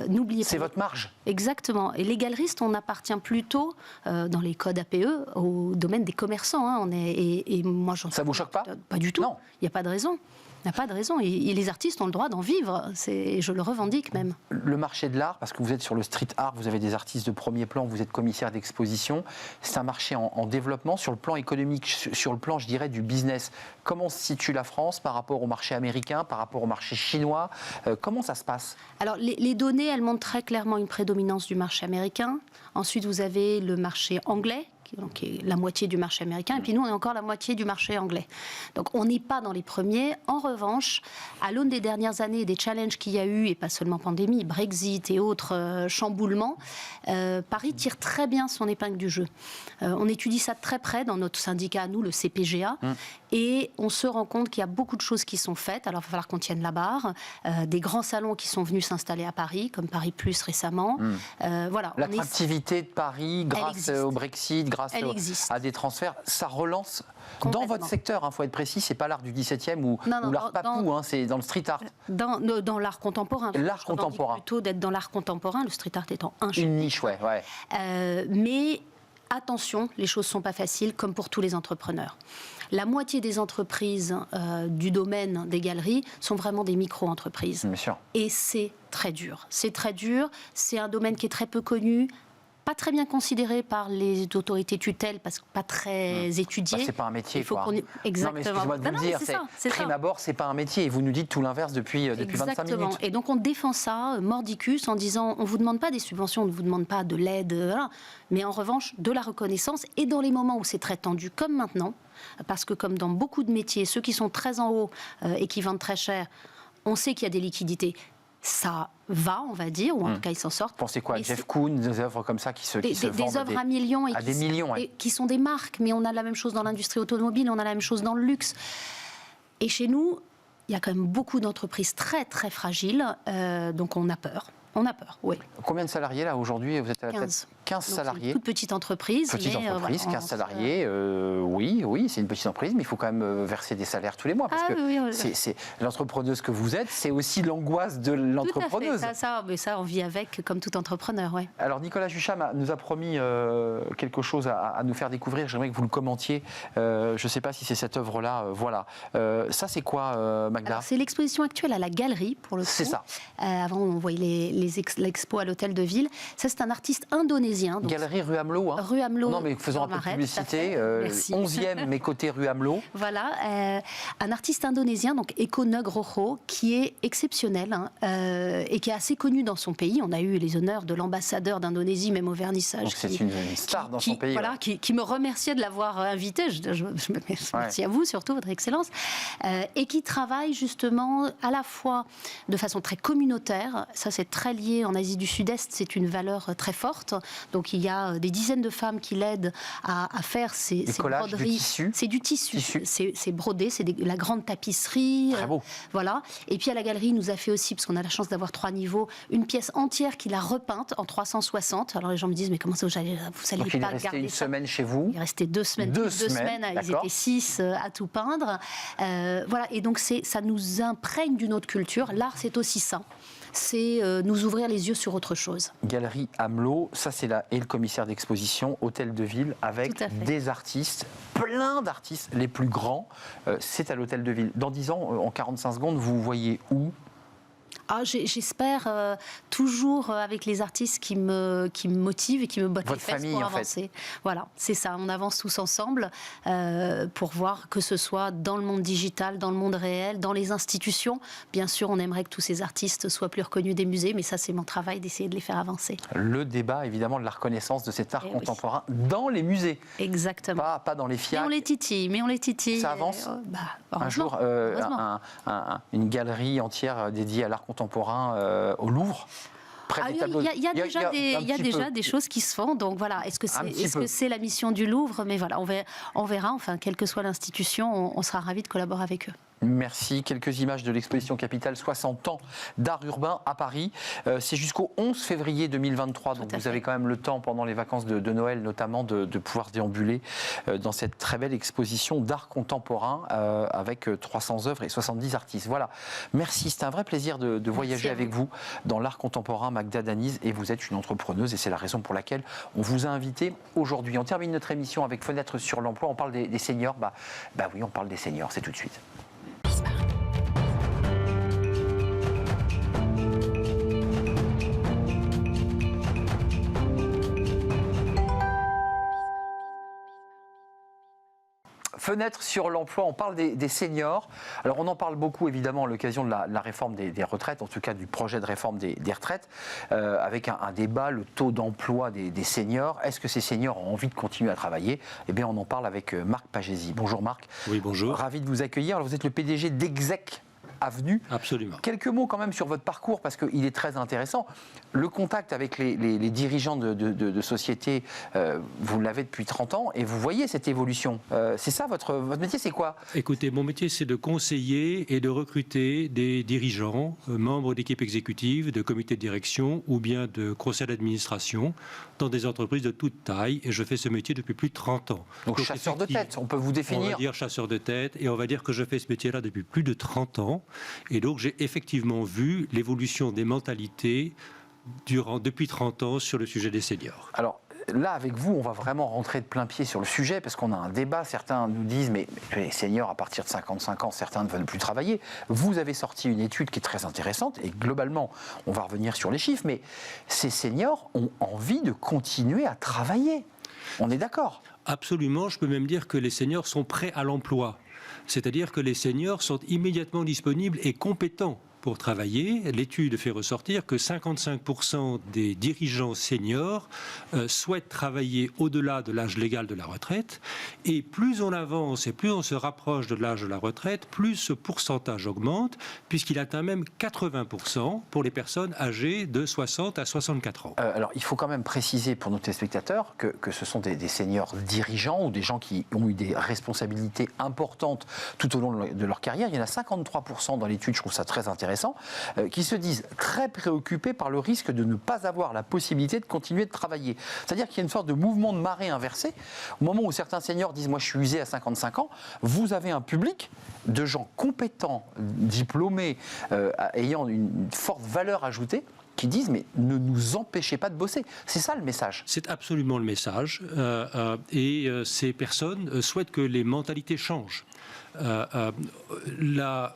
n'oubliez pas. C'est votre marge. Exactement. Et les galeristes, on appartient plutôt dans les codes APE au domaine des commerçants. Hein. Et moi, ça vous choque pas? Pas du tout. Non. Il n'y a pas de raison. Il n'y a pas de raison. Et les artistes ont le droit d'en vivre. Je le revendique même. Le marché de l'art, parce que vous êtes sur le street art, vous avez des artistes de premier plan, vous êtes commissaire d'exposition. C'est un marché en développement sur le plan économique, sur le plan, je dirais, du business. Comment se situe la France par rapport au marché américain, par rapport au marché chinois? Comment ça se passe? Alors, les données, elles montrent très clairement une prédominance du marché américain. Ensuite, vous avez le marché anglais, qui est la moitié du marché américain, et puis nous, on est encore la moitié du marché anglais. Donc, on n'est pas dans les premiers. En revanche, à l'aune des dernières années, des challenges qu'il y a eu, et pas seulement pandémie, Brexit et autres chamboulements, Paris tire très bien son épingle du jeu. On étudie ça de très près dans notre syndicat, nous, le CPGA, et on se rend compte qu'il y a beaucoup de choses qui sont faites. Alors, il va falloir qu'on tienne la barre. Des grands salons qui sont venus s'installer à Paris, comme Paris Plus récemment. Voilà. L'attractivité de Paris, grâce au Brexit, grâce à des transferts, ça relance dans votre secteur. Il faut être précis, c'est pas l'art du 17e ou l'art papou, c'est dans le street art. Dans l'art contemporain. L'art contemporain. Plutôt d'être dans l'art contemporain, le street art étant une niche, ouais. Mais attention, les choses ne sont pas faciles, comme pour tous les entrepreneurs. La moitié des entreprises du domaine des galeries sont vraiment des micro-entreprises. Bien sûr. Et c'est très dur. C'est très dur. C'est un domaine qui est très peu connu, pas très bien considéré par les autorités tutelles, parce que pas très étudié. C'est pas un métier, quoi. Exactement. Non, mais excusez-moi de vous le dire, prime abord, c'est pas un métier. Et vous nous dites tout l'inverse depuis 25 minutes. Et donc on défend ça, mordicus, en disant, on vous demande pas des subventions, on ne vous demande pas de l'aide, mais en revanche, de la reconnaissance. Et dans les moments où c'est très tendu, comme maintenant, parce que comme dans beaucoup de métiers, ceux qui sont très en haut et qui vendent très cher, on sait qu'il y a des liquidités. Ça va, on va dire, ou en tout cas ils s'en sortent. Vous pensez quoi, Jeff Koons, des œuvres comme ça qui se vendent des œuvres à millions et des millions, et qui sont des marques, mais on a la même chose dans l'industrie automobile, on a la même chose dans le luxe. Et chez nous, il y a quand même beaucoup d'entreprises très très fragiles, donc on a peur. On a peur, oui. Combien de salariés là aujourd'hui? Vous êtes à la 15. tête 15 salariés. Une toute petite entreprise. Petite entreprise, 15 salariés. Oui, c'est une petite entreprise, mais il faut quand même verser des salaires tous les mois. Parce que c'est l'entrepreneuse que vous êtes, c'est aussi l'angoisse de l'entrepreneuse. Tout à fait. Mais ça, on vit avec comme tout entrepreneur, oui. Alors Nicolas Jucham nous a promis quelque chose à nous faire découvrir. J'aimerais que vous le commentiez. Je ne sais pas si c'est cette œuvre-là. Voilà. Ça, c'est quoi, Magda? C'est l'exposition actuelle à la galerie, pour le coup. C'est ça. Avant, on voyait l'expo à l'hôtel de ville. Ça, c'est un artiste indonésien. Donc, Galerie rue Amelot. Rue Amelot. Non, mais faisons un peu de publicité. 11e, mais côté rue Amelot. Voilà. Un artiste indonésien, donc Eko Nugroho, qui est exceptionnel et qui est assez connu dans son pays. On a eu les honneurs de l'ambassadeur d'Indonésie, même au vernissage. Donc c'est une star dans son pays. Voilà, qui me remerciait de l'avoir invité. Je merci à vous, surtout, Votre Excellence. Et qui travaille justement à la fois de façon très communautaire. Ça, c'est très lié en Asie du Sud-Est. C'est une valeur très forte Donc il y a des dizaines de femmes qui l'aident à faire ces broderies. C'est du tissu. C'est brodé, c'est la grande tapisserie. Très beau. Voilà. Et puis à la galerie, il nous a fait aussi, parce qu'on a la chance d'avoir 3 niveaux, une pièce entière qu'il a repeinte en 360. Alors les gens me disent, mais comment ça, vous allez Donc il est pas resté garder une ça. semaine chez vous. Il est resté 2 semaines. 2 semaines, ils étaient 6 à tout peindre. Voilà. Et donc ça nous imprègne d'une autre culture. L'art, c'est aussi ça. C'est nous ouvrir les yeux sur autre chose. Galerie Amelot, ça c'est là, et le commissaire d'exposition, hôtel de ville, avec des artistes, plein d'artistes, les plus grands, c'est à l'hôtel de ville. Dans 10 ans, en 45 secondes, vous voyez où ? J'espère toujours avec les artistes qui me motivent et qui me bottent les fesses pour avancer. Voilà, c'est ça. On avance tous ensemble pour voir que ce soit dans le monde digital, dans le monde réel, dans les institutions. Bien sûr, on aimerait que tous ces artistes soient plus reconnus des musées, mais ça, c'est mon travail d'essayer de les faire avancer. Le débat, évidemment, de la reconnaissance de cet art contemporain dans les musées. Exactement. Pas dans les FIAC. Mais on les titille. Ça avance. Un jour, une galerie entière dédiée à l'art contemporain au Louvre. Il y a déjà des choses qui se font, donc voilà. Est-ce que c'est la mission du Louvre? Mais voilà, on verra. Enfin, quelle que soit l'institution, on sera ravis de collaborer avec eux. Merci. Quelques images de l'exposition Capitale 60 ans d'art urbain à Paris. C'est jusqu'au 11 février 2023, donc vous avez quand même le temps pendant les vacances de Noël notamment de pouvoir déambuler dans cette très belle exposition d'art contemporain avec 300 œuvres et 70 artistes. Voilà. Merci, c'est un vrai plaisir de voyager avec vous dans l'art contemporain, Magda Daniz, et vous êtes une entrepreneuse et c'est la raison pour laquelle on vous a invité aujourd'hui. On termine notre émission avec Fenêtre sur l'emploi. On parle des seniors. Bah oui, on parle des seniors, c'est tout de suite. Fenêtre sur l'emploi, on parle des seniors. Alors on en parle beaucoup évidemment à l'occasion de la réforme des retraites, en tout cas du projet de réforme des retraites, avec un débat, le taux d'emploi des seniors. Est-ce que ces seniors ont envie de continuer à travailler? Eh bien on en parle avec Marc Pagési. Bonjour Marc. Oui, bonjour. Ravi de vous accueillir. Alors, vous êtes le PDG d'Exec Avenue. Absolument. Quelques mots quand même sur votre parcours parce qu'il est très intéressant. Le contact avec les dirigeants de sociétés, vous l'avez depuis 30 ans et vous voyez cette évolution. C'est ça votre métier, c'est quoi? Écoutez, mon métier c'est de conseiller et de recruter des dirigeants, membres d'équipes exécutives, de comités de direction ou bien de conseils d'administration dans des entreprises de toute taille et je fais ce métier depuis plus de 30 ans. Donc chasseur de tête, on peut vous définir? On va dire chasseur de tête et on va dire que je fais ce métier-là depuis plus de 30 ans. Et donc, j'ai effectivement vu l'évolution des mentalités depuis 30 ans sur le sujet des seniors. Alors, là, avec vous, on va vraiment rentrer de plein pied sur le sujet parce qu'on a un débat. Certains nous disent, mais les seniors, à partir de 55 ans, certains ne veulent plus travailler. Vous avez sorti une étude qui est très intéressante et globalement, on va revenir sur les chiffres, mais ces seniors ont envie de continuer à travailler. On est d'accord? Absolument. Je peux même dire que les seniors sont prêts à l'emploi. C'est-à-dire que les seniors sont immédiatement disponibles et compétents pour travailler. L'étude fait ressortir que 55% des dirigeants seniors souhaitent travailler au-delà de l'âge légal de la retraite. Et plus on avance et plus on se rapproche de l'âge de la retraite, plus ce pourcentage augmente, puisqu'il atteint même 80% pour les personnes âgées de 60 à 64 ans. Alors, il faut quand même préciser pour nos téléspectateurs que ce sont des seniors dirigeants ou des gens qui ont eu des responsabilités importantes tout au long de leur carrière. Il y en a 53% dans l'étude, je trouve ça très intéressant, qui se disent très préoccupés par le risque de ne pas avoir la possibilité de continuer de travailler. C'est-à-dire qu'il y a une sorte de mouvement de marée inversé. Au moment où certains seniors disent « moi je suis usé à 55 ans », vous avez un public de gens compétents, diplômés, ayant une forte valeur ajoutée, qui disent mais ne nous empêchez pas de bosser. C'est ça le message. C'est absolument le message. Ces personnes souhaitent que les mentalités changent. La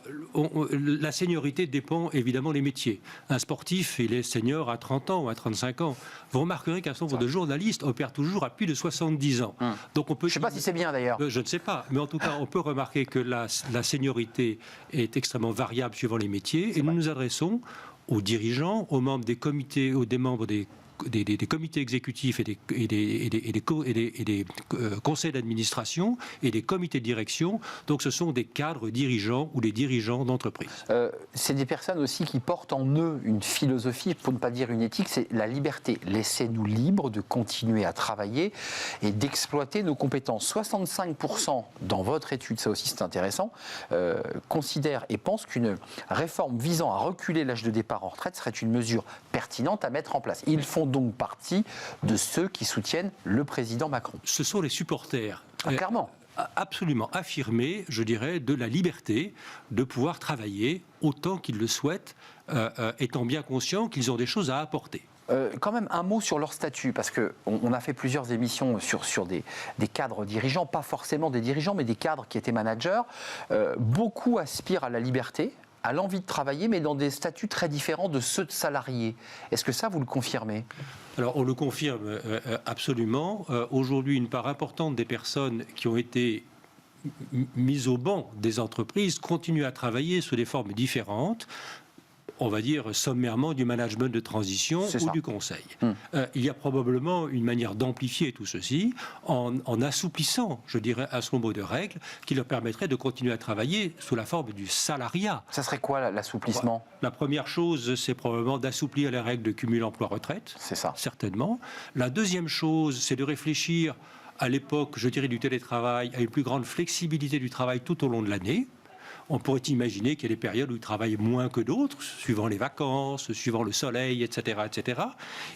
seniorité dépend évidemment des métiers. Un sportif, il est senior à 30 ans ou à 35 ans. Vous remarquerez qu'un certain nombre de journalistes opèrent toujours à plus de 70 ans. Donc on peut, je ne sais pas si c'est bien d'ailleurs. Je ne sais pas, mais en tout cas on peut remarquer que la seniorité est extrêmement variable suivant les métiers et nous nous adressons aux dirigeants, aux membres des comités, aux des membres des comités exécutifs et des conseils d'administration et des comités de direction. Donc ce sont des cadres dirigeants ou des dirigeants d'entreprise. C'est des personnes aussi qui portent en eux une philosophie, pour ne pas dire une éthique, c'est la liberté. Laissez-nous libres de continuer à travailler et d'exploiter nos compétences. 65% dans votre étude, ça aussi c'est intéressant, considèrent et pensent qu'une réforme visant à reculer l'âge de départ en retraite serait une mesure pertinente à mettre en place. Ils font donc partie de ceux qui soutiennent le président Macron. Ce sont les supporters. Clairement. Absolument affirmés, je dirais, de la liberté de pouvoir travailler autant qu'ils le souhaitent, étant bien conscients qu'ils ont des choses à apporter. Quand même un mot sur leur statut, parce qu'on a fait plusieurs émissions sur des cadres dirigeants, pas forcément des dirigeants, mais des cadres qui étaient managers. Beaucoup aspirent à la liberté, à l'envie de travailler, mais dans des statuts très différents de ceux de salariés. Est-ce que ça, vous le confirmez ? Alors, on le confirme absolument. Aujourd'hui, une part importante des personnes qui ont été mises au banc des entreprises continuent à travailler sous des formes différentes. On va dire sommairement du management de transition ou du conseil. Il y a probablement une manière d'amplifier tout ceci en assouplissant, je dirais, un certain nombre de règles qui leur permettraient de continuer à travailler sous la forme du salariat. Ça serait quoi l'assouplissement ? La première chose, c'est probablement d'assouplir les règles de cumul emploi-retraite. C'est ça. Certainement. La deuxième chose, c'est de réfléchir à l'époque, je dirais, du télétravail, à une plus grande flexibilité du travail tout au long de l'année. On pourrait imaginer qu'il y a des périodes où ils travaillent moins que d'autres, suivant les vacances, suivant le soleil, etc. etc.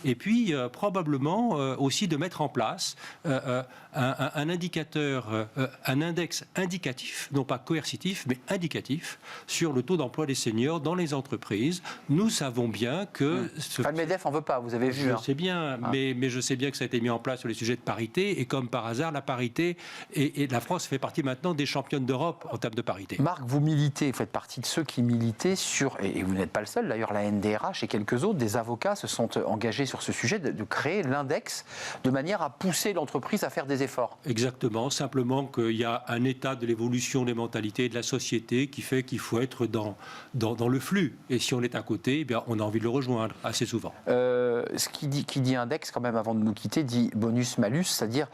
Et puis, probablement aussi de mettre en place un indicateur, un index indicatif, non pas coercitif, mais indicatif, sur le taux d'emploi des seniors dans les entreprises. Nous savons bien que... Le MEDEF n'en veut pas, vous avez vu. Je sais bien, mais je sais bien que ça a été mis en place sur les sujets de parité, et comme par hasard, la parité, et la France fait partie maintenant des championnes d'Europe en termes de parité. Marc, vous militez, vous faites partie de ceux qui militaient sur, et vous n'êtes pas le seul d'ailleurs, la NDRH et quelques autres, des avocats se sont engagés sur ce sujet de créer l'index de manière à pousser l'entreprise à faire des efforts. Exactement, simplement qu'il y a un état de l'évolution des mentalités et de la société qui fait qu'il faut être dans le flux. Et si on est à côté, eh bien, on a envie de le rejoindre assez souvent. Ce qui dit index, quand même, avant de nous quitter, dit bonus-malus, c'est-à-dire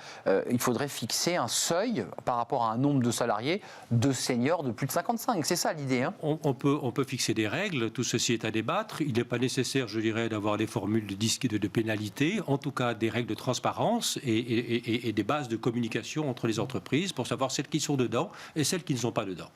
il faudrait fixer un seuil par rapport à un nombre de salariés, de seniors de plus de 55. C'est ça l'idée. Hein. On peut fixer des règles, tout ceci est à débattre. Il n'est pas nécessaire, je dirais, d'avoir des formules de pénalité, en tout cas des règles de transparence et des bases de communication entre les entreprises pour savoir celles qui sont dedans et celles qui ne sont pas dedans.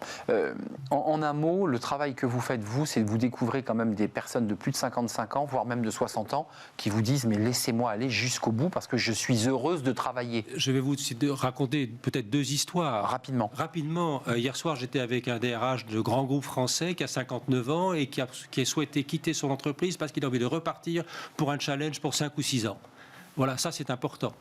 En un mot, le travail que vous faites, vous, c'est que vous découvrez quand même des personnes de plus de 55 ans, voire même de 60 ans, qui vous disent « mais laissez-moi aller jusqu'au bout parce que je suis heureuse de travailler ». Je vais vous raconter peut-être deux histoires. Rapidement. Hier soir, j'étais avec un DRH de grand groupe français qui a 59 ans et qui a souhaité quitter son entreprise parce qu'il a envie de repartir pour un challenge pour 5 ou 6 ans. Voilà, ça c'est important.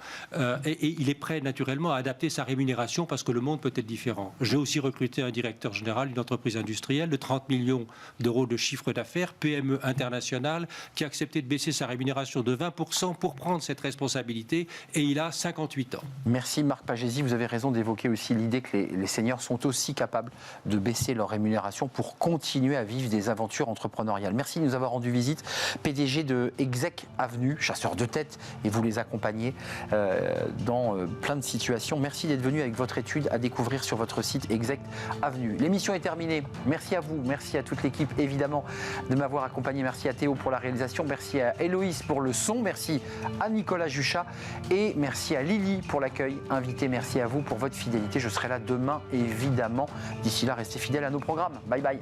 Et il est prêt naturellement à adapter sa rémunération parce que le monde peut être différent. J'ai aussi recruté un directeur général d'une entreprise industrielle de 30 millions d'euros de chiffre d'affaires, PME internationale, qui a accepté de baisser sa rémunération de 20% pour prendre cette responsabilité et il a 58 ans. Merci Marc Pagési, vous avez raison d'évoquer aussi l'idée que les seniors sont aussi capables de baisser leur rémunération pour continuer à vivre des aventures entrepreneuriales. Merci de nous avoir rendu visite. PDG de Exec Avenue, chasseur de tête, et vous les accompagner dans plein de situations. Merci d'être venu avec votre étude à découvrir sur votre site Exec Avenue. L'émission est terminée. Merci à vous, merci à toute l'équipe évidemment de m'avoir accompagné. Merci à Théo pour la réalisation, merci à Héloïse pour le son, merci à Nicolas Juchat et merci à Lily pour l'accueil invité. Merci à vous pour votre fidélité. Je serai là demain évidemment. D'ici là, restez fidèles à nos programmes. Bye bye.